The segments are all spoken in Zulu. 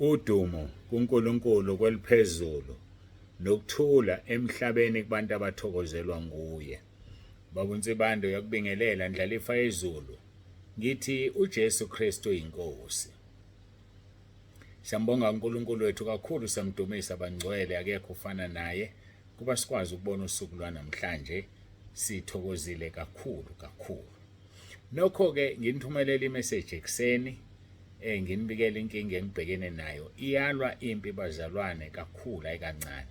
Udumo kuNkulunkulu kweliphezulu nokuthula emhlabeni kubantu abathokozelwa nguye. Babunsibando yakubingelela ndlalifa yezulu. Ngithi uJesu Kristu inkosi. Siyambonga uNkulunkulu wethu kakhulu, samdumisa abangcwele, akekho ufana naye. Kuba sikwazi ukubona usuku lwanamhlanje sithokozile kakhulu. Nokho-ke nginithumelela imeseji ekseni nginibikela inkinga engibhekene nayo. Iyalwa impi bazalwane kakhulu ayikancane.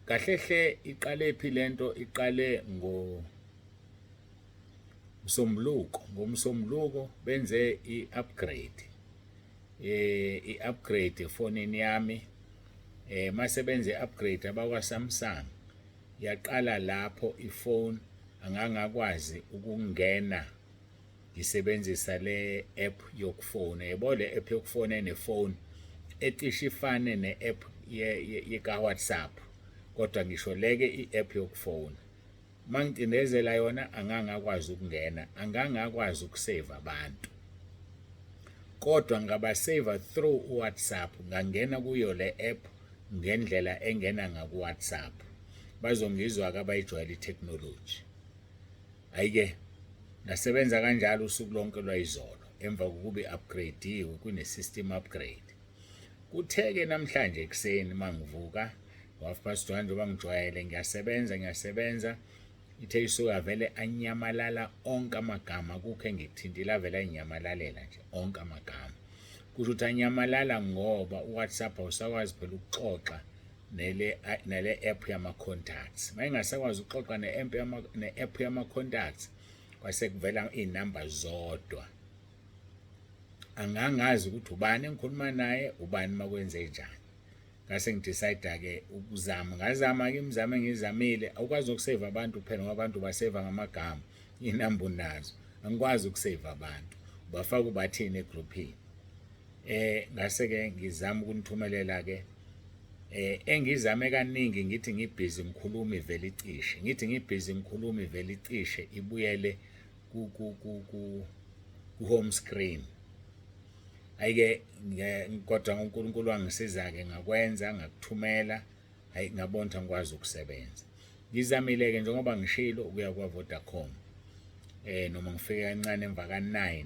Kahlehle iqale phi lento? Iqale ngomsombuluko benze i-upgrade. I-upgrade efonini yami. Mase benze i-upgrade abakwa Samsung. Yaqala lapho ifone angangakwazi ukungena ngisebenzisa le app yokufona. Yebo le app yokufona enefone ecishe ifane ne-app yeka WhatsApp, kodwa ngisho leke i-app yokufona. Mangicindezela yona angangakwazi ukungena, angangakwazi ukusave abantu. Kodwa ngabasave through WhatsApp, ngangena kuyo le app ngendlela engena ngaku WhatsApp. Bazongizwa abayijwayele itechnology. Ayike nasebenza kanjalo usuku lonke lwayizolo emva kokuba i-upgrade kune system upgrade. Kutheke namhlanje ekseni mangivuka 1:30 njengoba ngijwayele ngiyasebenza ithe isuka vele anyamalala onke amagama. Kukho engikuthintile avela inyamalalela nje onke amagama. Kusho ukuthi anyamalala ngoba uWhatsApp awusakwazi phela ukuxoxa nale app yama contacts. Mayingasakwazi ukuxoxa ne-app yama contacts, kwase kuvela inamba zodwa. Angangazi ukuthi ubani engikhuluma naye, ubani makwenze njani. Ngase ngidecide ke ukuzama. Ngazama ke imizamo engizamile. Awukwazi ukusave abantu phela ngoba abantu basave ngamagama. Inamba unazo. Angikwazi ukusave abantu. Bafaka ubathini egroupini. Ngase ke ngizama ukunithumelela ke engizame kaningi ngithi ngibhizi ngikhuluma ivele icishe. Ngithi ngibhizi ngikhuluma ivele icishe ibuyele ku home screen. Ayike kodwa uNkulunkulu wangisiza ke ngakwenza ngakuthumela. Hayi ngabona ngikwazi ukusebenza. Ngizamile ke njengoba ngishilo ukuya kwa Vodacom. Noma ngifike kancane emva ka9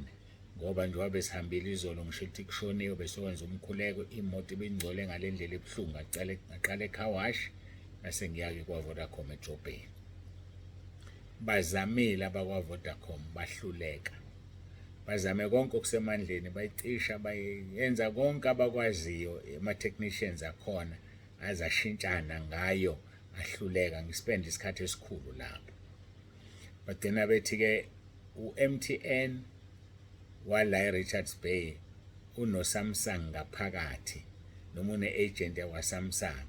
ngoba njengoba besihambile izolo ngisho ukuthi kushoniwe besokwenza umkhuleko, imoto ibingcole ngalendlela ebhlungu. Ngaqala ecar wash bese ngiyake kwa Vodacom eJobeni. Bazamile abakwa Vodacom bahluleka. Bazame konke okusemandleni, bayicisha, bayenza konke abakwaziyo. Ama technicians akhona azashintshana ngayo, ahluleka. Ngispend isikhathi esikhulu lapho. Bagcina bethi ke uMTN wala eRichards Bay uno Samsung ngaphakathi, noma une-agent yakwa Samsung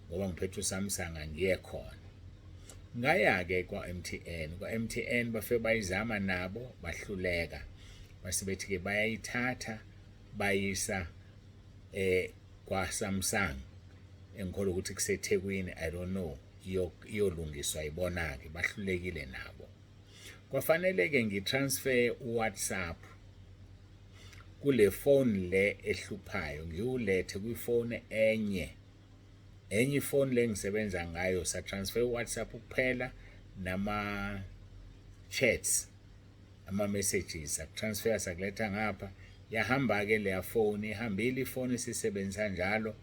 ngoba ngiphethe uSamsung angiye khona. Ngaya ke kwa MTN bafike bayizama nabo bahluleka. Base bethi ke bayayithatha bayisa kwa Samsung. Engikholwa ukuthi kuseThekwini, I don't know, iyolungiswa ibona ke bahlulekile nabo. Kwafanele ke ngitransfer uWhatsApp kule phone le ehluphayo, ngiulethe kwifone enye ifone le ngisebenza ngayo. Sa transfer uWhatsApp kuphela nama chats, ama messages akutransfer sakuletha ngapha. Yahamba ke leya phone, ihambile ifone sisebenza njalo.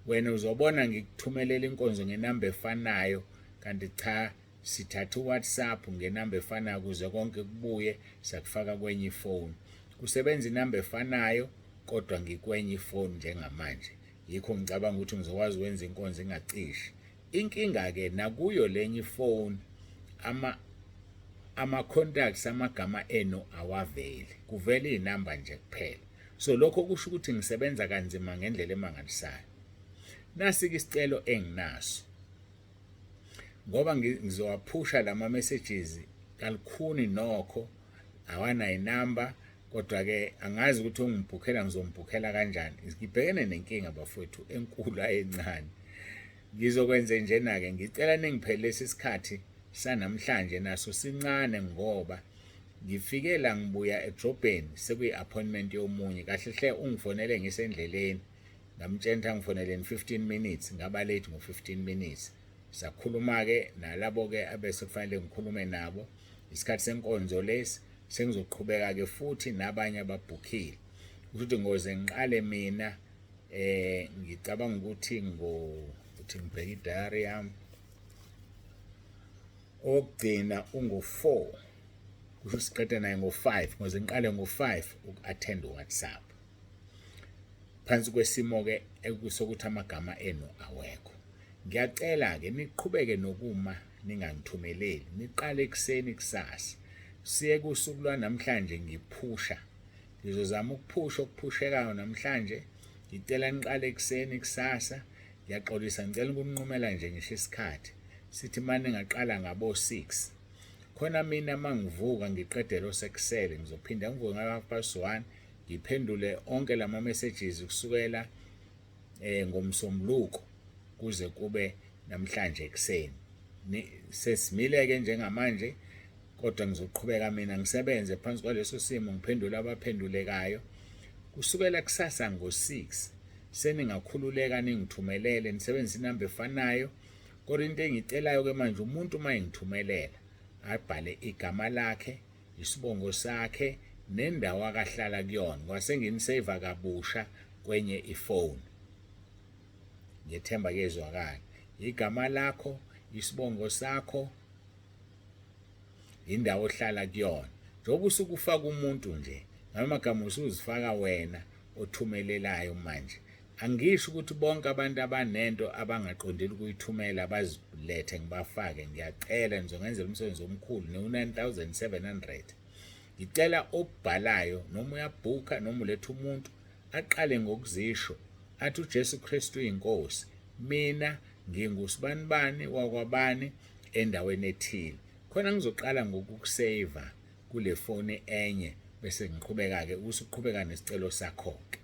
Wena uzobona ngikuthumelela inkonzo ngenamba efanayo, kanti cha, sithatha uWhatsApp ngenamba efanayo kuze konke kubuye sakufaka kwenye ifone. Kusebenza inamba efanayo kodwa ngikwenye ifone njengamanje. Yikho ngicabanga ukuthi ngizokwazi ukwenza inkonzo engacishi. Inkinga ke nakuyo lenye ifone ama contacts amagama eno awaveli, kuvela inamba nje kuphela. So lokho kusho ukuthi ngisebenza kanzima ngendlela emangalisayo. Nasi ke isicelo enginaso ngoba ngizowaphusha lama messages kalukhuni nokho awana inamba. Kodwa ke angazi ukuthi ungibhukhela ngizombhukhela kanjani. Ngibhekene nenkinga bafowethu enkulu ayencane. Ngizokwenza njena ke ngicela ningiphelele isikhathi sanamhlanje naso sincane ngoba ngifike la ngibuya edrobheni sekuyi-appointment yomunye kahle hle ungifonele ngisendleleni ngamtshela ngifonele 15 minutes ngaba late ngo-15 minutes sakhuluma-ke nalabo-ke abese kufanele ngikhulume nabo isikhathi senkonzo lesi sengizoqhubeka-ke futhi nabanye ababhukhile ukuthi ngoze ngiqale mina ngicabanga ukuthi ukuthi ngibheke idayari yami okugcina ungu-4 kusho siqede naye ngo-5 ngoze ngiqale ngo-5 uku-attend uWhatsApp phansi kwesimo-ke sokuthi amagama enu awekho. Ngiyacela-ke niqhubeke nokuma ningangithumeleli niqale ekuseni kusasa siye kusuku lwanamhlanje ngiphusha ngizozama ukuphusha okuphushekayo namhlanje ngicela niqale ekuseni kusasa ngiyaxolisa ngicela ukunqumela nje ngisho isikhathi sithi manje ngaqala ngabo 6 khona mina mangivuka ngiqede lo sekusele ngizophinda ngivuke ngaka1 ngiphendule onke lama messages kusukela ngomsombuluko kuze kube namhlanje ekseni sesimile-ke njengamanje kodwa ngizoqhubeka mina ngisebenze phansi kwaleso simo ngiphendule abaphendulekayo kusukela kusasa ngo-6 seningakhululeka ningithumelele nisebenzise inamba efanayo kodwa into engicelayo-ke manje umuntu uma engithumelela abhale igama lakhe isibongo sakhe nendawo akahlala kuyona ngoba senginiseva kabusha kwenye ifoni ngiyethemba kezwakala igama lakho isibongo sakho indawo ohlala kuyona njengoba usuke ufaka umuntu nje ngamagama usuzifaka wena othumelelayo manje angisho ukuthi bonke abantu abanento abangaqondeli ukuyithumela bazilethe ngibafake ngiyacela ngizongenzela umsebenzi omkhulu ne-9700 ngicela obhalayo noma uyabhuka noma uletha umuntu aqale ngokuzisho athi uJesu Kristu uyinkosi mina ngingusibani wakwabani endaweni ethile khona ngizoqala ngokukuseva kule foni enye bese ngiqhubeka-ke usuqhubeka nesicelo sakho-ke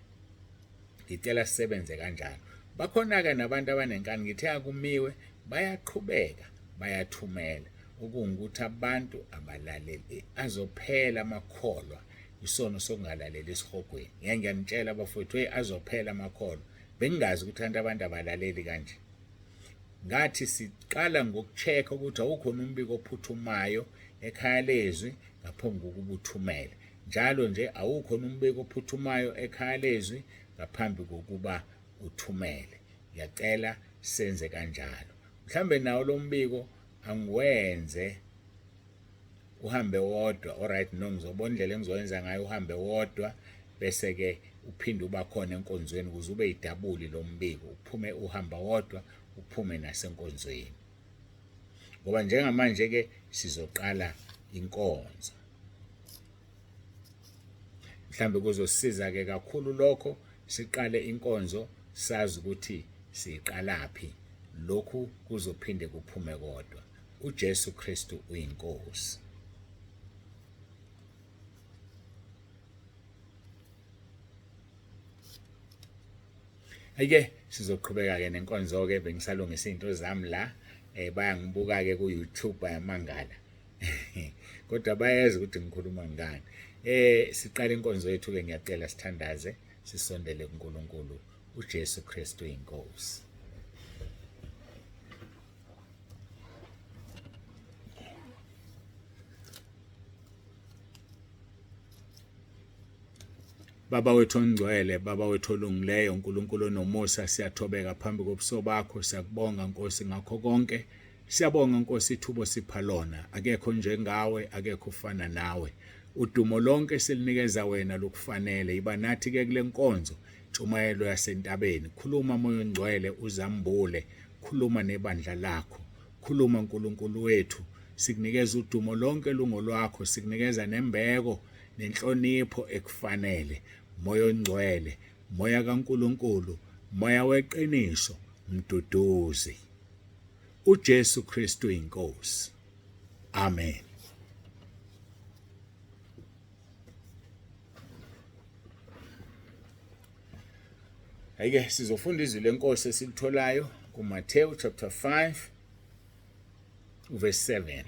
ngicela sisebenze kanjalo bakhona-ke nabantu abanenkani ngithe akumiwe bayaqhubeka bayathumela ukuthi abantu abalaleli azophela amakholwa isono sokungalaleli esihogweni ngeke ngiyanitshela bafowethu azophela amakholwa bengingazi ukuthi abantu abalaleli kanje ngathi siqala ngokucheck ukuthi awukhona umbiko ophuthumayo ekhaya lezwi ngaphambi kokuba uthumele njalo nje awukhona umbiko ophuthumayo ekhaya lezwi ngaphambi kokuba uthumele ngiyacela senze kanjalo mhlambe nawo lo mbiko angiwenze uhambe wodwa alright no ngizobona indlela engizoyenza ngayo uhambe wodwa bese ke uphinde uba khona enkonzweni ukuze ube idabuli lo mbiko uphume uhamba wodwa uphume nasenkonzweni ngoba njengamanje ke sizoqala inkonzo mhlambe kuzosiza ke kakhulu lokho siqale inkonzo sazi ukuthi siqalaphi lokhu kuzophinde kuphume kodwa uJesu Kristu uyinkosi Ake sizoqhubeka-ke nenkonzo-ke bengisalungisa izinto zami la bayangibuka-ke ku-YouTube bayamangala kodwa bayazi ukuthi ngikhuluma ngani siqala inkonzo yethu-ke ngiyacela sithandaze sisondele kuNkulunkulu uJesu Kristu inkosi Baba wethu ongcwele baba wethu olungileyo uNkulunkulu onomusa siyathobeka phambi kobuso bakho siyakubonga Nkosi ngakho konke siyabonga Nkosi ithubo sipha lona akekho njengawe akekho ufana nawe udumo lonke silinikeza wena lokufanele iba nathi ke kule nkonzo ntshumayelo yasentabeni khuluma moyo ongcwele uzambule khuluma nebandla lakho khuluma Nkulunkulu wethu sikunikeza udumo lonke lungolwakho sikunikeza nembeko nenhlonipho ekufanele moyo ongcwele moya kaNkulunkulu moya weqiniso mduduzi uJesu Kristu inkosi amen Ake sizofunda izwi lenkosi esilitholayo kuMateyu chapter 5 verse 7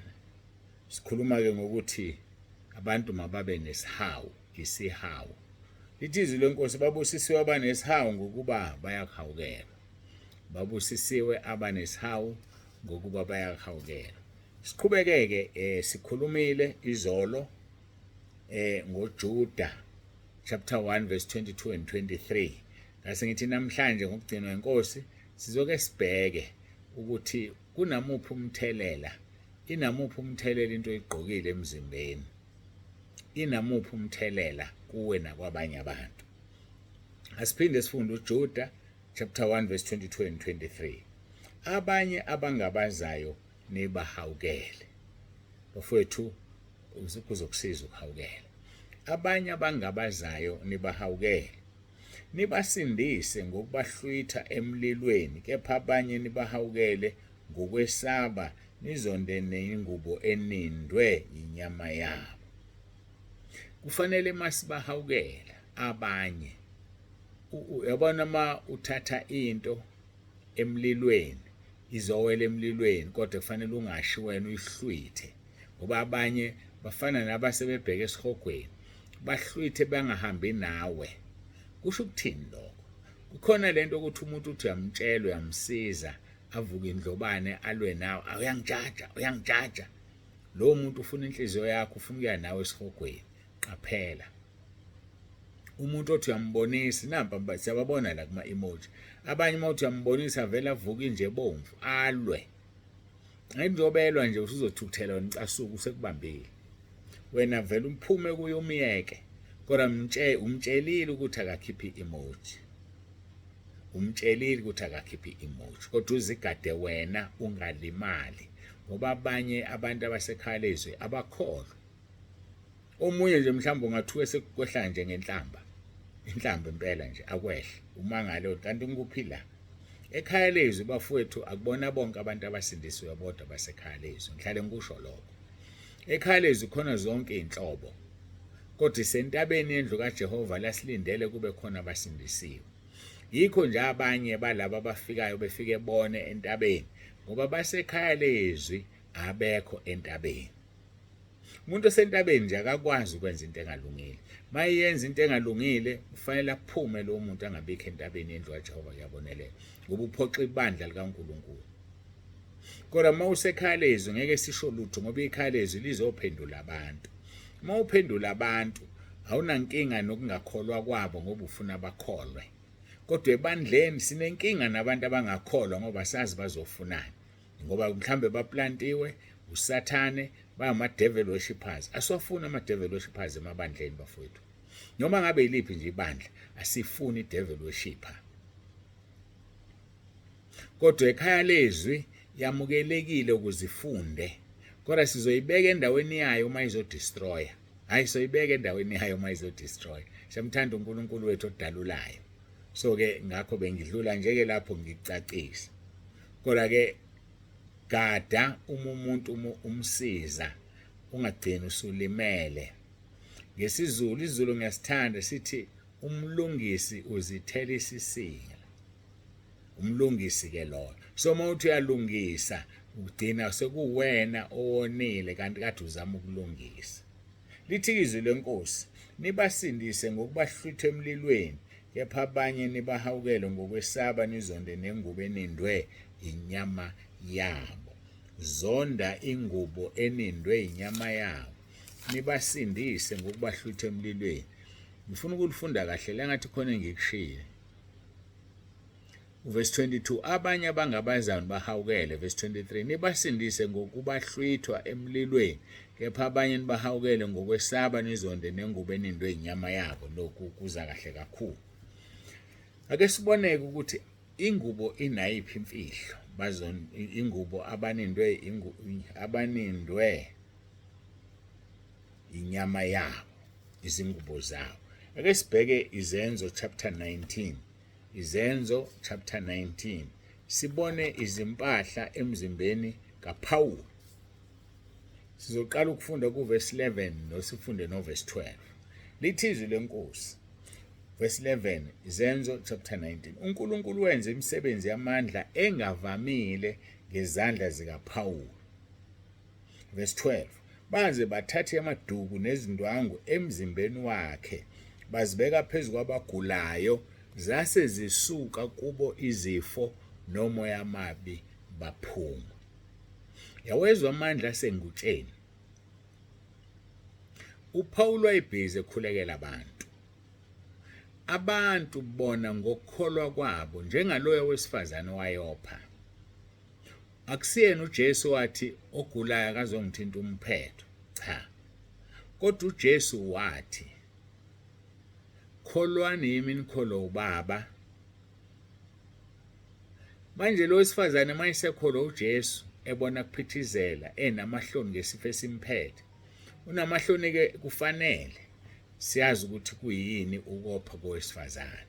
sikhuluma ke ngokuthi abantu mababe nesihawu, isihawu. Lithi izwi lenkosi, babusisiwe abanesihawu ngokuba bayahawukela. Babusisiwe abanesihawu ngokuba bayahawukela. Siqhubeke-ke sikhulumile izolo ngoJuda chapter 1 verse 22 and 23. Ngase ngithi namhlanje ngokugcinwa inkosi sizoke sibheke ukuthi kunamuphi umthelela, inamuphi umthelela into oyigqokile emzimbeni, inamuphi umthelela kuwe nakwabanye abantu. Asiphinde sifunde uJuda chapter 1 verse 22 and 23. Abanye abangabazayo nibahawukele. Bafowethu kuzokusiza ukuhawukela. Abanye abangabazayo nibahawukele. Nibasindise ngokubahlwitha emlilweni, kepha abanye nibahawukele ngokwesaba, nizonde nengubo enindwe inyama yabo. Kufanele masibahawukela abanye. Uyabona ma uthatha into emlilweni, izowela emlilweni, kodwa kufanele ungashi wena uyihlwithe, ngoba abanye bafana nabasebebheke esihogweni, bahlwithe bangahambi nawe. Kusho ukuthini lokho? Kukhona lento ukuthi umuntu uthi uyamtshela, uyamsiza, avuke indlobane alwe nawe, uyangijaja. Lo muntu ufuna inhliziyo yakho, ufuna ukuya nawe esihogweni. Qaphela. Umuntu othi uyambonisa, namba siyababona la kuma-emoji. Abanye mawuthi uyambonisa vele avuka nje bomvu, alwe. Ngenzobelwa nje usuzothukuthela wena icasuku usekubambile. Wena vele uphume kuye umyeke, kodwa umtshelile ukuthi akakhiphi emoji. Umtshelile ukuthi akakhiphi emoji, kodwa uzigade wena ungalimali, ngoba abanye abantu abasekhaya lezwe abakholwa. Omunye nje mhlawumbe ungathuke sekukwehla nje ngenhlamba. Inhlamba impela nje akwehle, umangalo kanti ngikuphi la. Ekhaya lezwe bafowethu akubona bonke abantu abasindisiwe bodwa basekhaya lezwe. Ngihlale ngikusho lokho. Ekhaya lezwe khona zonke inhlobo. Kodwa isentabeni yendlu kaJehova lasilindele kube khona abasindisiwe. Yikho nje abanye balabo abafikayo befike bone entabeni, ngoba basekhaya lezwi abekho entabeni. Umuntu osentabeni nje akakwazi ukwenza into engalungile. Mayenza into engalungile kufanele aphume lo muntu angabikho entabeni yendlu kaJehova kuyabonelela, ngoba uphoxa ibandla likaNkulunkulu. Kodwa mawusekhaya lezwi ngeke sisho lutho, ngoba ikhaya lezwi lizophendula abantu. Mawuphendula abantu awunankinga nokungakholwa kwabo ngoba ufuna bakholwe. Kodwa ebandleni sinenkinga nabantu abangakholwa ngoba sazi bazofunana, ngoba mhlambe baplantiwe usathane, bayama-devil worshippers. Asofuna ama-devil worshippers emabandleni bafowethu. Noma ngabe iliphi nje ibandla, asifuni i-devil worshipper. Kodwa ekhaya lezwi yamukelekile ukuzifunde, kodwa sizoyibeka endaweni yayo uma izodestroya. Hayi soyibeka endaweni yayo uma izodestroy. Siyamthanda uNkulunkulu wethu odalulayo. So ke ngakho bengidlula nje ke lapho ngicacisa. Kodwa ke gada umuntu umsiza, ungagcini usulimele. NgesiZulu, isiZulu ngiyasithanda sithi umlungisi uzithela isisinga. Umlungisi ke lo. So mawuthi uyalungisa, ugcina sekuwena owonile kanti kade uzama ukulungisa. Lithi izwi lenkosi, nibasindise ngokubahlwitha emlilweni, kepha abanye nibahawukele ngokwesaba, nizonde nengubo enindwe inyama yabo. Zonda ingubo enindwe inyama yabo. Nibasindise ngokubahlwitha emlilweni. Ngifuna ukulifunda kahle lengathi khona engikushilo. Verse 22, abanye abangabazayo bahawukele. Verse 23, nibasindise ngokubahlwithwa emlilweni, kepha abanye nibahawukele ngokwesaba, nizonde nengubo enindwe inyama yabo. Lokhu kuza kahle kakhulu. Ake siboneke ukuthi ingubo inayiphi imfihlo. Ingubo abanindwe inyama yabo, izingubo zabo. Ake sibheke Izenzo chapter 19. Izenzo chapter 19. Sibone izimpahla emzimbeni kaPawulu. Sizoqala ukufunda kuverse 11 nosifunde noverse 12. Lithi izwi lenkosi. Verse 11, Izenzo chapter 19. uNkulunkulu wenza imisebenzi yamandla engavamile ngezandla zikaPawulu. Verse 12. baze bathathe amaduku nezindwangu emzimbeni wakhe bazibeka phezu kwabagulayo zase zisuka kubo izifo nomoya amabi baphuma. Yawezwa amandla asengutsheni. uPawulu wayebhizi ekhulekela abantu bona ngokukholwa kwabo njengaloya wesifazane wayopha. Akusiyena uJesu wathi ogulayo akazongithinta umphetho, cha, kodwa uJesu wathi kholwani yimi nikholo uBaba. Manje lo wesifazane mayisekholwa uJesu ebona kuphithizela enamahloni ngesifo esimphethe, unamahloni ke kufanele siyazi ukuthi kuyini ukopha kowesifazane.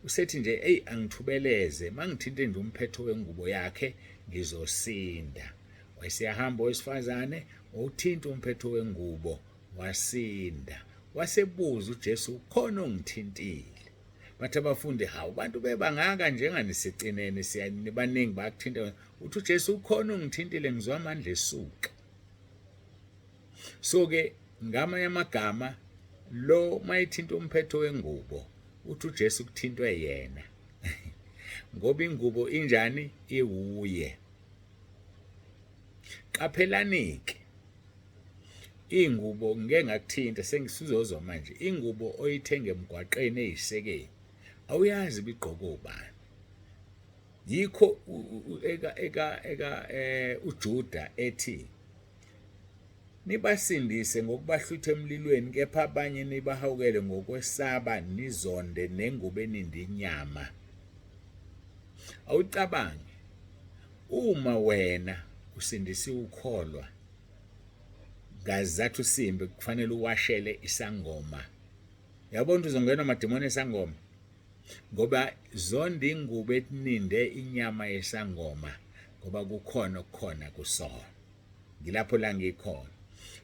Usethi nje angithubeleze mangithinte nje umphetho wengubo yakhe ngizosinda. Wayesiyahamba owesifazane uthinta umphetho wengubo wasinda. Wasebuza uJesu khona ongithintile. Bathi abafundi hawu bantu bebangaka njenganisegcineni siyanibaningi bakuthinta. Uthi uJesu khona ongithintile ngizwa amandla esuka. So ke ngamanye amagama lo mayithinta umphetho wengubo uthi uJesu kuthintwe yena ngoba ingubo injani iwuye. Qaphelanike ingubo ngeke ngakuthinta sengisuzozwa manje ingubo oyithenga emgwaqeni eyisekeni awuyazi bigqoko ubani. Yikho uJuda ethi nibasindise ngokubahlutha emlilweni kepha abanye nibahawukele ngokwesaba nizonde nengubo enindi inyama. Awucabange uma wena usindisi ukholwa ngazathu simbe kufanele uwashele isangoma. Yabona uzongena amadimoni esangoma ngoba zonde ingubo etininde inyama yesangoma ngoba kukhona kusona. Ngilapho la ngikhona.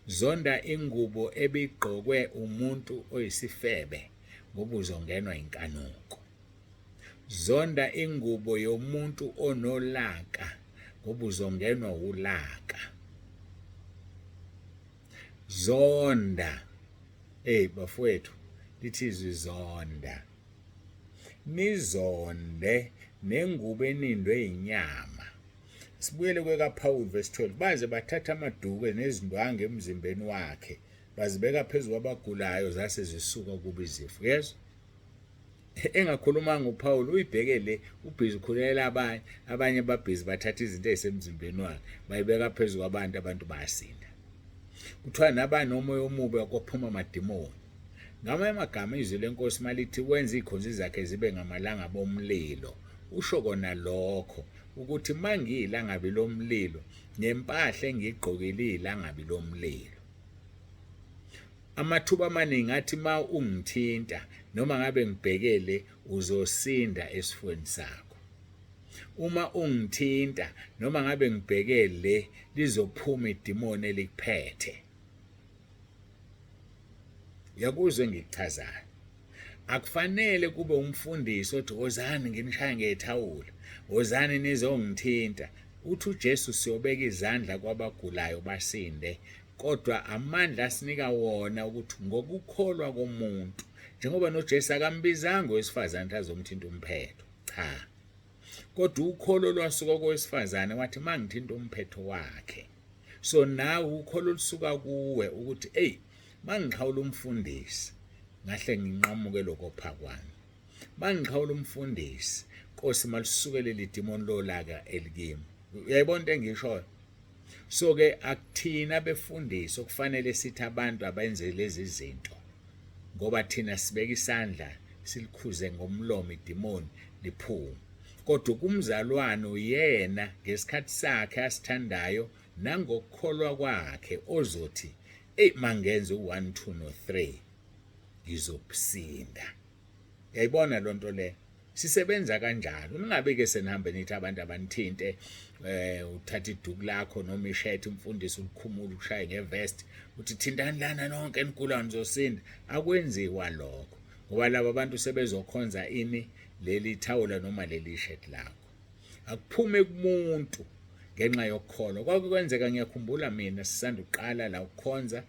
Zonda ingubo ebigqokwe umuntu oyisifebe ngoba uzongenwa inkanuko. Zonda ingubo yomuntu onolaka ngoba uzongenwa ulaka. Zonda bafowethu lithi izizonda. Nizonde nengubo enindwe inyama. Sibuyele kwekaPaul verse 12. Baze bathatha amaduku nezindwangu emzimbeni wakhe bazibeka phezu kwabagulayo zase zisuka kuba izifo. Yes. Engakhuluma ngoPaul uyibhekele ubhizi ukhulela abanye babhizi bathatha izinto ezisemzimbeni wakhe bayibeka phezu kwabantu bayasinda. Kuthiwa nabanomoya omubi akophuma amadimoni. Ngamanye amagama izwi lenkosi malithi wenza ikhonzi zakhe zibe ngamalanga bomlilo. Usho kona lokho ukuthi mangiyilangabi lomlilo nempahla engigqokile ilangabi lomlilo. Amathuba amaningi athi ma ungithinta noma ngabe ngibhekele uzosinda esifweni sakho. Uma ungithinta noma ngabe ngibhekele lizophuma idimoni elikuphethe. Yakuzwe ngikuchazayo. Akufanele kube umfundisi othi wozani nginishaya ngethawula, wozani nizongithinta. Uthi uJesu siyobeka izandla kwabagulayo basinde, kodwa amandla asinika wona ukuthi ngokukholwa komuntu. Njengoba noJesu akambizanga owesifazane azomthinta umphetho. Cha. Kodwa ukholo lwasuka kowesifazane wathi mangithinta umphetho wakhe. So nawe ukholo olusuka kuwe ukuthi mangikhawula umfundisi ngahle nginqamuke lokopha kwami. Mangikhawula umfundisi Nkosi malusukele lidimoni lolaka elikimi. Uyayibona into engishoyo? So ke akuthina befundisi okufanele sithi abantu abenze lezi zinto ngoba thina sibeka isandla silikhuze ngomlomo idimoni liphume. Kodwa kumzalwane uyena ngesikhathi sakhe asithandayo nangokukholwa kwakhe ozothi mangenze u1 2 no 3 ngizobusinda. Yayibona lonto le sisebenza kanjalo. Ningabe ke senihamba nithi abantu abanithinte uthatha iduku lakho noma ishirt umfundisi ukukhumula ukushaye ngevest uthi thintani lana nonke enkulu nizosinda. Akwenziwa lokho ngoba laba bantu sebezokhonza ini leli thawula noma leli shirt lakho. Akuphume kumuntu ngenxa yokukholwa. Kwakukwenzeka ngiyakhumbula mina sisanda uqala la ukukhonza,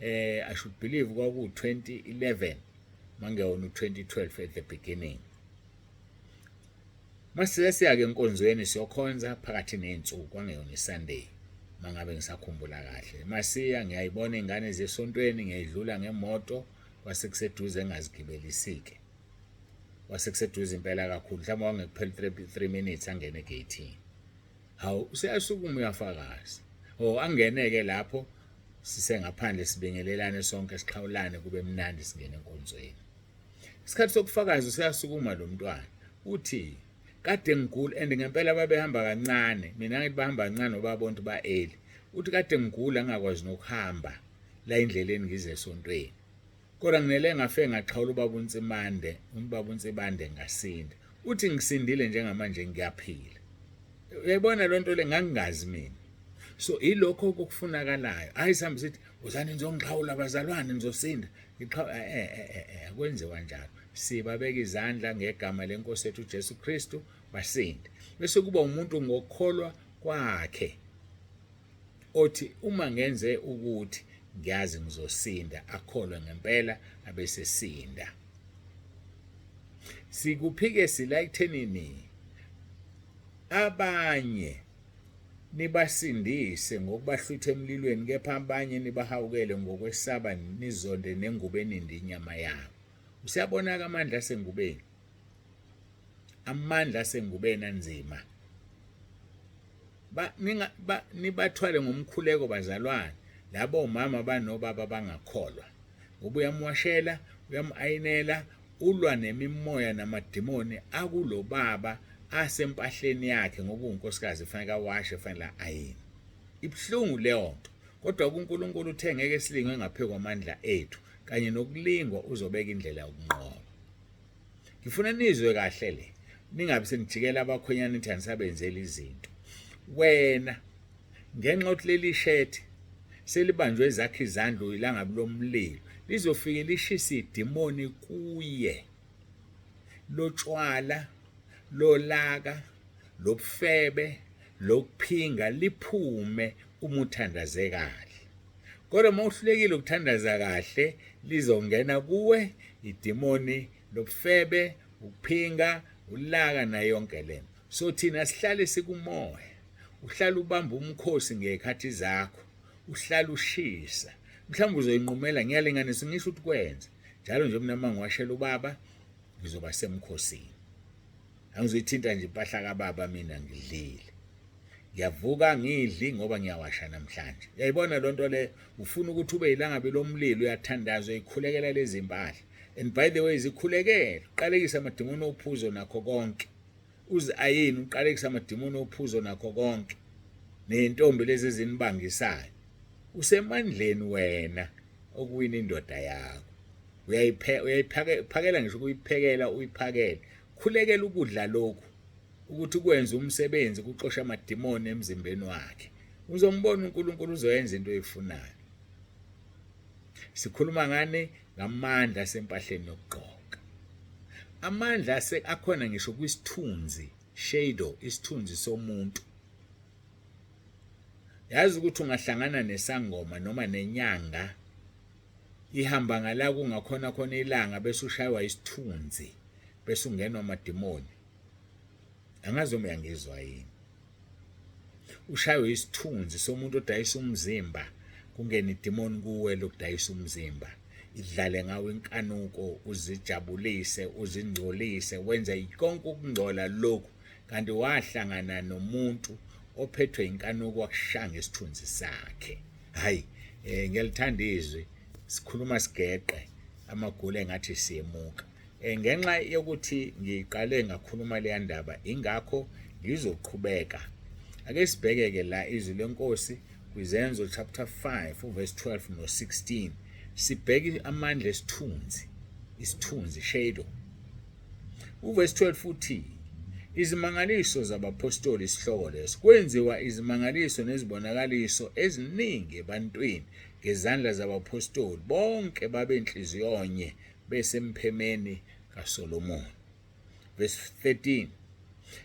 I should believe kwaku 2011 mangewona 2012 at the beginning. Mase siya ke enkonzweni siyokhonza phakathi nezinsuku kwangeyona iSunday mangabe ngisakhumbula kahle. Masiya ngiyayibona ingane zesontweni ngiyidlula ngemoto kwasekuseduze engazigibelisike. Wasekuseduze impela kakhulu mhlawumbe wangekuphela 3 minutes angene egate. Hawu usiyasukuma uyafakaza. Angeneke lapho sisengaphandle sibingelelane sonke siqhawulane kube mnandi singene enkonzweni. Isikhathi sokufakaza usiyasukuma lo mntwana uthi kade ngigula and ngempela babehamba kancane mina ngithi bahamba kancane ngoba abantu baeli. Uthi kade ngigula ngakwazi nokuhamba la indleleni ngize esontweni. Kodwa nginele ngafe ngaqhawula ubaba uNtsibande ngasinda. Uthi ngisindile njengamanje ngiyaphila. Uyayibona lento le ngangingazi mina. So ilokho okufunakalayo. Ayisambe sithi uzani nizongixhawula abazalwane nizosinda. Akwenziwa njalo. Sibabeka izandla ngegama lenkosi yethu uJesu Kristu basinde. Bese kuba umuntu ngokukholwa kwakhe othi uma ngenze ukuthi ngiyazi ngizosinda akholwe ngempela abesesinda. Sikuphike sila ekuthenini abanye nibasindise ngokubahlutha emlilweni kepha abanye nibahawukele ngokwesaba nizonde nengubeni indinyama yabo. Usiyabona ke amandla asengubeni. Amandla asengubeni anzima. Nibathwale ngomkhuleko bazalwane. Labo mama banobaba bangakholwa. Ubuyamwashela, uyamayinela, ulwa nemimoya namadimoni akulo baba asempahleni yakhe ngoba unkosikazi fanele awashe fanele ayini. Ibhlungu leyo nto. Kodwa uNkulunkulu uthe ngeke silingwe ngaphe kwamandla ethu kanye nokulingwa uzobeka indlela yokunqoba. Ngifuna nizwe kahle le. Ningabe senijikela abakhonyana nithi anisabenzela izinto. Wena ngenxa yokuthi leli shethi selibanjwe ezakhe izandla ilanga lomlilo lizofike lishisa idimoni kuye. Lotshwala, lolaka, lobufebe, lokuphinga liphume uma uthandaze kahle. Kodwa mawuhlulekile ukuthandaza kahle lizongena kuwe idimoni lobufebe, ukuphinga, ulaka na yonke lento. So thina sihlale sikumoya. Uhlala ubamba umkhosi ngekhathi zakho. Uhlala ushisa. Mhlawumbe uzoyinqumela ngiyalinganisa ngisho ukuthi kwenze. Njalo nje mina mangiwashela ubaba ngizoba semkhosini. Angizoyithinta nje impahla kaBaba mina ngidlile. Ngiyavuka ngidli ngoba ngiyawasha namhlanje. Uyayibona lonto le ufuna ukuthi ube ilangabe lomlilo uyathandazwa ikhulekela lezi impahla. And by the way zikhulekela uqalekisa amadimoni ophuzo nakho konke. Uze ayini uqalekisa amadimoni ophuzo nakho konke. Nentombi lezi ezinibangisayo. Usemandleni wena okuwina indoda yakho. Uyayiphakela ngisho ukuyiphekela uyiphakele. Khulekela ukudla lokhu ukuthi kwenze umsebenzi kuxosha amadimoni emzimbeni wakhe. Uzombona uNkulunkulu uzoyenza into oyifunayo. Sikhuluma ngane ngamandla sempahleni yokugqoka. Amandla akhona ngisho kwisithunzi, shadow, isithunzi somuntu. Yazi ukuthi ungahlangana nesangoma noma nenyanga ihamba ngala kungakhona khona ilanga bese ushaywa isithunzi bese ungenwa amadimoni. Angazi uma uyangizwa yini. Ushaywe isithunzi somuntu odayisa umzimba kungena idimoni kuwe lokudayisa umzimba. Idlale ngawe inkanuko uzijabulise uzingcolise wenze konke ukungcola lokhu kanti wahlangana nomuntu ophethwe inkanuko wakushanga isithunzi sakhe. Hayi ngiyalithanda izwi sikhuluma sigeqe amagule engathi siyemuka. Ngenxa yokuthi ngiqale ngakhuluma le ndaba ingakho ngizoqhubeka. Ake sibheke la izwi lenkosi kwizenzo chapter 5 verse 12 no 16. Sibheke amandla esithunzi, isithunzi shadow. Verse 12 uthi izimangaliso zabapostoli isihloko leso kwenziwa izimangaliso nezibonakaliso eziningi ebantwini ngezandla zabapostoli bonke babenhliziyo nye besemphemeni kaSolomon. Verse 13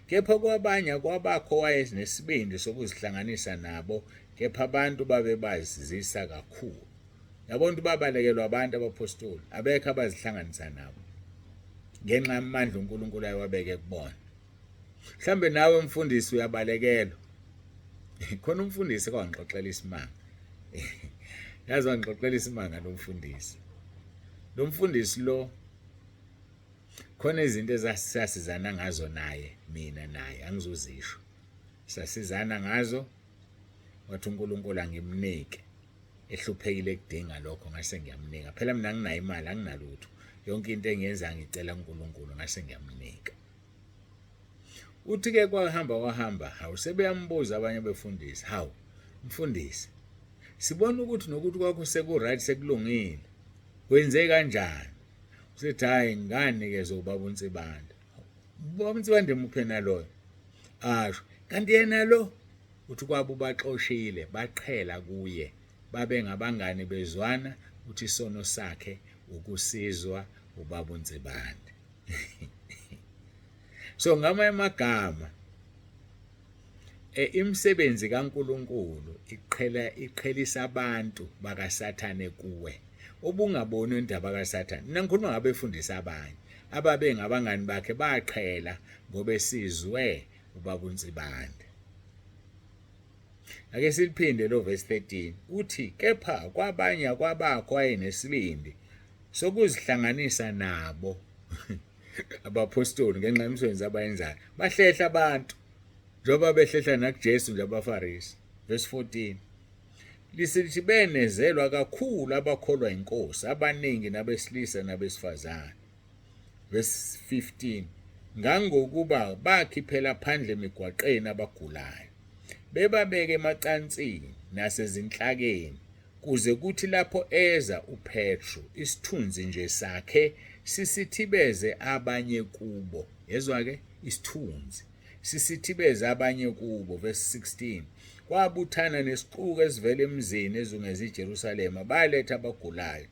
Kepha kwabanye kwabakho wayenesibindi sokuzihlanganisa nabo, kepha abantu babebazisa kakhulu. Yabona babalekelwa abantu abapostoli, abekho abazihlanganisa nabo ngenxa yamandla uNkulunkulu ayewabeke kubona. Mhlambe nawe mfundisi uyabalekelwa. Khona umfundisi kwangixoxela isimanga. Yazi wangixoxela isimanga lo mfundisi. Lo mfundisi lo khona izinto ezasizana ngazo naye, mina naye angizozisho. Sasizana ngazo, wathi uNkulunkulu angimnike. Ehluphekile kudinga lokho ngase ngiyamnika. Phela mina nginayo imali, anginalutho. Yonke into engiyenza ngicela uNkulunkulu ngase ngiyamnika. Uthi-ke kwahamba, hawu sebeyambuza abanye befundisi, hawu mfundisi, sibona ukuthi nokuthi kwakho seku-right sekulungile. Wenze kanjani? Usethi hayi nganikezwe ubaba uNsibanda. Ubaba uNsibanda emuphe naloyo. Asho, kanti yena lo uthi kwabo baxoshile, baqhela kuye. Babe ngabangani bezwana, uthi isono sakhe ukusizwa ubaba uNsibanda. So ngamanye amagama imisebenzi kaNkulunkulu iqhelisa abantu bakaSathane kuwe. Ubungaboni indaba kaSathane. Mina ngikhuluma ngabefundisa abanye ababe ngabangani bakhe baqhela ngoba esizwe ubaba uNsibanda. Ake siphinde lo verse 13 uthi kepha kwabanye kwabakho wayenesibindi sokuzihlanganisa nabo abapostoli ngenxa yemisebenzi abayenzayo. Bahlehla abantu njengoba behlehla nakuJesu nje abaFarisi. Verse 14 lisithi benezelwa kakhulu abakholwa inkosi, abaningi nabesilisa nabesifazane. Verse 15 ngangokuba bakhiphela phandle emigwaqeni abagulayo, bebabeke emacansini nasezinhlakeni, kuze kuthi lapho eza uPetro isithunzi nje sakhe sisithibeze abanye kubo. Yezwa ke isithunzi sisithibeze abanye kubo. Verse 16 kwabuthana nesixuku esivela emzini ezungeze iJerusalema, baletha abagulayo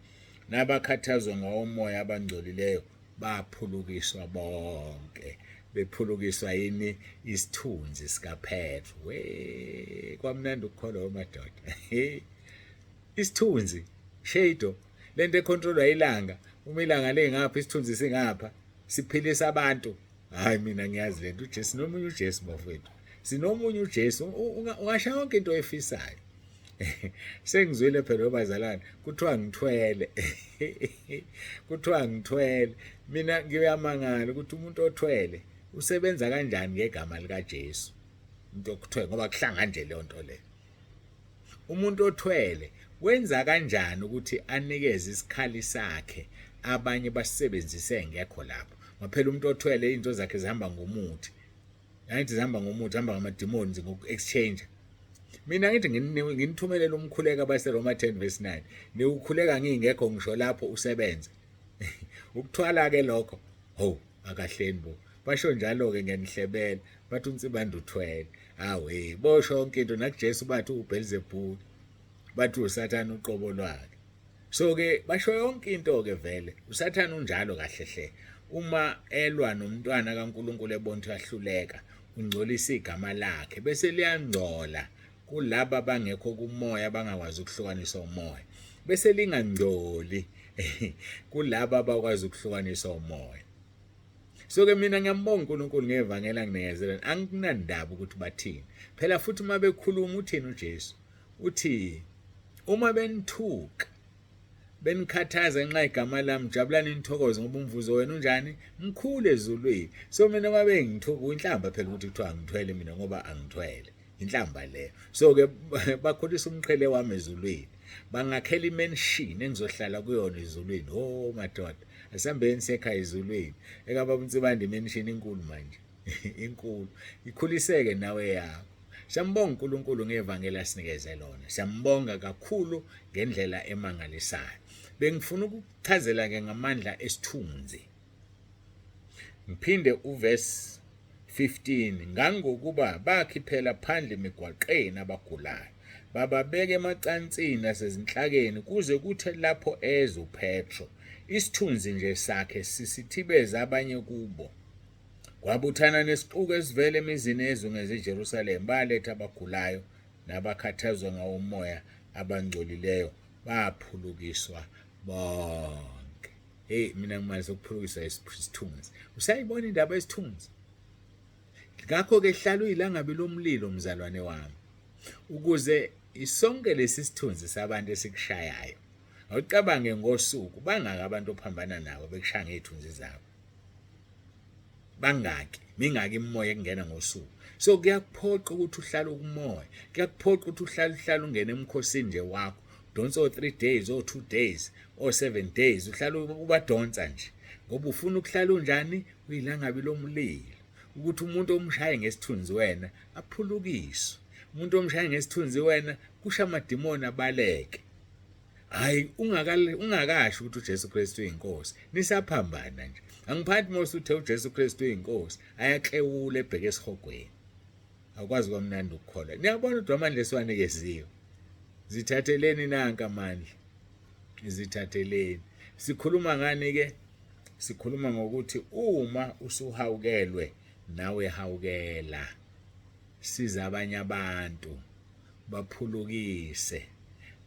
nabakhathazwa ngawomoya abangcolileyo, baphulukiswa bonke. Bephulukiswa yini? Isithunzi sikaPetro. Kwamnandi ukukholwa madoda. Isithunzi shado lento econtrolwa ilanga. Uma ilanga lengapha isithunzi singapha, siphilisa abantu. Hayi mina ngiyazi lento uJesu nomunye uJesu bafowethu. Sinomunye uJesu ungasho yonke into oyifisayo. Sengizwile phela obazalwane kuthiwa ngithwele. Kuthiwa ngithwele. Mina ngiyamangala ukuthi umuntu othwele usebenza kanjani ngegama lika Jesu. Into okuthwele ngoba kuhlanga nje le nto le. Umuntu othwele wenza kanjani ukuthi anikeze isikhali sakhe abanye basebenzise ngekho lapho. Ngaphela umuntu othwele into zakhe zihamba ngomuthi. Yayithi zihamba ngomuthi, zihamba ngamademons ngoku-exchange. Mina ngithi nginithumelela umkhuleka baseRoma 10 verse 9. Niukhuleka ngingekho ngisho lapho usebenza. Ukuthwala ke lokho. Ho, akahleni bo. Basho njalo ke ngenihlebela, bathi uNsibanda uthwele. Hawe, bosho yonke into nakuJesu bathi uBelzebuli. Bathi uSathane uqobo lwakhe. So ke basho yonke into ke vele. uSathane unjalo kahlehle. Uma elwa nomntwana kaNkuluNkulu ebonto yahluleka, ungcolisa igama lakhe bese liyangcola kulabo abangekho kumoya abangakwazi ukuhlukanisa umoya. Bese lingangcoli kulabo abakwazi ukuhlukanisa umoya. So ke mina ngiyambonga uNkulunkulu ngevangeli anginikezela. Anginandaba ukuthi bathini. Phela futhi uma bekhuluma uthini uJesu? Uthi uma benithuka benikhathaza ngenxa igama lami, jabulani nithokoze ngoba umvuzo wenu unjani? Mkhulu ezulwini. So mina uma bengithuka inhlamba phela ukuthi kuthiwa ngithwele mina ngoba angithwele. Inhlamba leyo. So ke bakhulisa umqhele wami ezulwini. Bangakhela imansion engizohlala kuyona ezulwini. Oh madoda, asambeni sekhaya ezulwini. Eka baba uNsibanda imansion inkulu manje. Inkulu. Ikhuliseke nawe yakho. Siyambonga uNkulunkulu ngevangeli asinikeze lona. Siyambonga kakhulu ngendlela emangalisayo. Bengifuna ukuchazela ke ngamandla esithunzi. Ngiphinde uverse 15 ngangokuba bakhiphela phandle emigwaqeni abagulayo, bababeke emacansini nasezinhlakeni kuze kuthe lapho eza uPetro isithunzi nje sakhe sisithibeza abanye kubo. Kwabuthana nesiquko esivele emizini ezungeze eJerusalema baletha abagulayo nabakhathazwa ngawo umoya abangcolileyo baphulukiswa bonke. Hey mina ngimaze ukuphulukiswa isithunzi. Usayibona indaba yesithunzi? Ngakho ke hlala uyilangabi lomlilo mzalwane wami. Ukuze isonke lesi sithunzi sabantu esikushayayo. Awucabange ngosuku bangaka abantu ophambana nabo bekushaya ngezithunzi zabo. Bangaki mingaki imimoya ekungena ngosuku. So kuyakuphoqa ukuthi uhlale ukumoya, kuyakuphoqa ukuthi uhlale ungene emkhosini nje wakho. Donsa 3 days or 2 days or 7 days uhlale ubadonsa nje ngoba ufuna ukuhlala unjani uyilangabi lomlilo ukuthi umuntu omshaye ngesithunzi wena aphulukiswe. Umuntu omshaye ngesithunzi wena kusha amadimoni abaleke. Hayi ungakasho ukuthi uJesu Kristu uyinkosi nisaphambana nje. Angiphathi mose uthe uJesu Kristu uyinkosi ayaklewula ebheke esihogweni. Akwazi kwamnandi ukukholwa. Niyabona uDwamandla esiwanikeziwe. Zithatheleni nanka amandla. Izithatheleni. Sikhuluma ngani ke? Sikhuluma ngokuthi uma usuhawukelwe nawe hawukela. Siza abanye abantu baphulukise.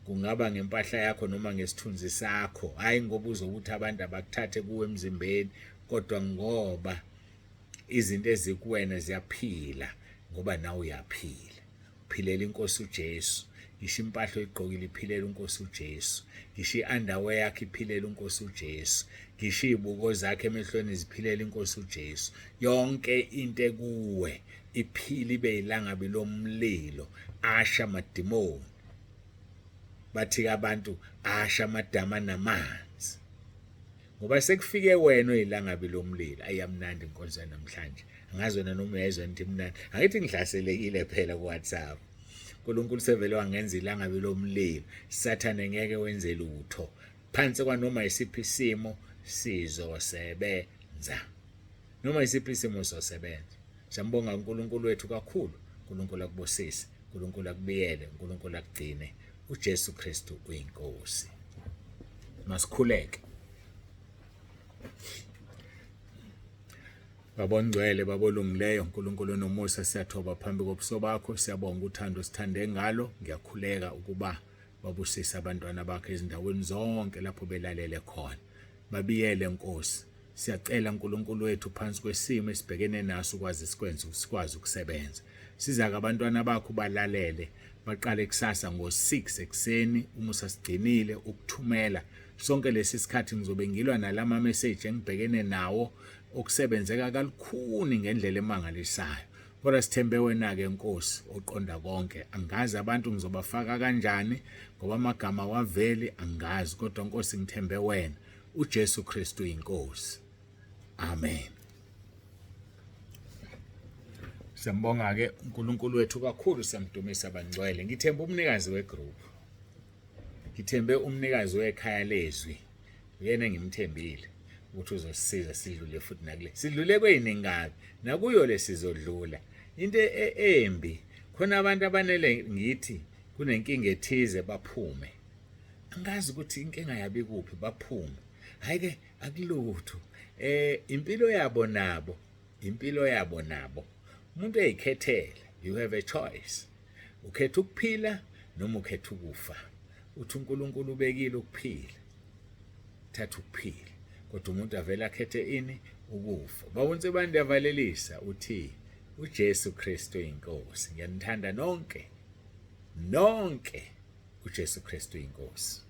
Kungaba ngempahla yakho noma ngesithunzi sakho. Hayi ngoba uzokuthi abantu abakuthathe kuwe emzimbeni kodwa ngoba izinto ezikuwena ziyaphila ngoba nawe uyaphila. Uphilela inkosi uJesu. Ngisho impahla oyigqokile iphilela inkosi uJesu. Ngisho iunderwear yakhe iphilela inkosi uJesu. Ngisho izibuko zakhe emehlweni ziphilela inkosi uJesu. Yonke into ekuwe iphila ibe ilangabi lomlilo asha amadimoni. Bathi abantu asha amadama namanzi. Ngoba sekufike wena oyilangabi lomlilo. Ayamnandi inkonzo namhlanje. Angazi wena noma uyezwa into emnandi. Angithi ngihlaselekile phela ku WhatsApp. uNkulunkulu sevele wangenza ilangabi lomlilo. Sathane ngeke wenze lutho. Phansi kwanoma isiphi isimo sizosebenza. Noma isiphi isimo sizosebenza. Siyambonga uNkulunkulu wethu kakhulu. uNkulunkulu akubusise. uNkulunkulu akubiyele. uNkulunkulu akugcine. uJesu Kristu uyinkosi. Masikhuleke. Babongcwele babolungileyo uNkulunkulu nomusa siyathoba phambi kobuso bakho. Siyabonga uthando sithande ngalo. Ngiyakhuleka ukuba babusise abantwana bakho ezindaweni zonke lapho belalele khona. Babiyele Nkosi. Siyacela uNkulunkulu wethu phansi kwesimo esibhekene naso ukwazi sikwazi ukusebenza. Siza abantwana bakho balalele. Baqale kusasa ngo6 ekseni umusa sigcinile ukuthumela. Sonke lesi sikhathi ngizobe ngilwa nalama message engibhekene nawo okusebenzeka kalukhuni ngendlela emangalisayo. Kodwa sithembe wena ke Nkosi oqonda konke. Angazi abantu ngizobafaka kanjani ngoba amagama waveli angazi kodwa Nkosi ngithembe wena. uJesu Kristu inkosi. Amen. Siyambonga ke uNkulunkulu wethu kakhulu siyamdumisa abangcwele. Ngithemba umnikazi wegroup. Ngithembe umnikazi wekhaya lezwi. Uyena engimthembile ukuthi uzosisiza sidlule futhi nakule. Sidlule kweyiningabi nakuyo lesizodlula. Into embi khona abantu abanele ngithi kunenkinga ethize baphume. Angazi ukuthi inkinga yabi kuphi baphume. Hayi ke akulutho. Impilo yabo nabo. Umuntu eyikhethele. You have a choice. Ukhetha ukuphila noma ukhetha ukufa. Uthi uNkulunkulu ubekile ukuphila. Thatha ukuphila. Kodwa umuntu avela akhethe ini ukufa. Bawonke abantu yavalelisa uthi uJesu Kristu inkosi. Ngiyanithanda nonke. uJesu Kristu inkosi.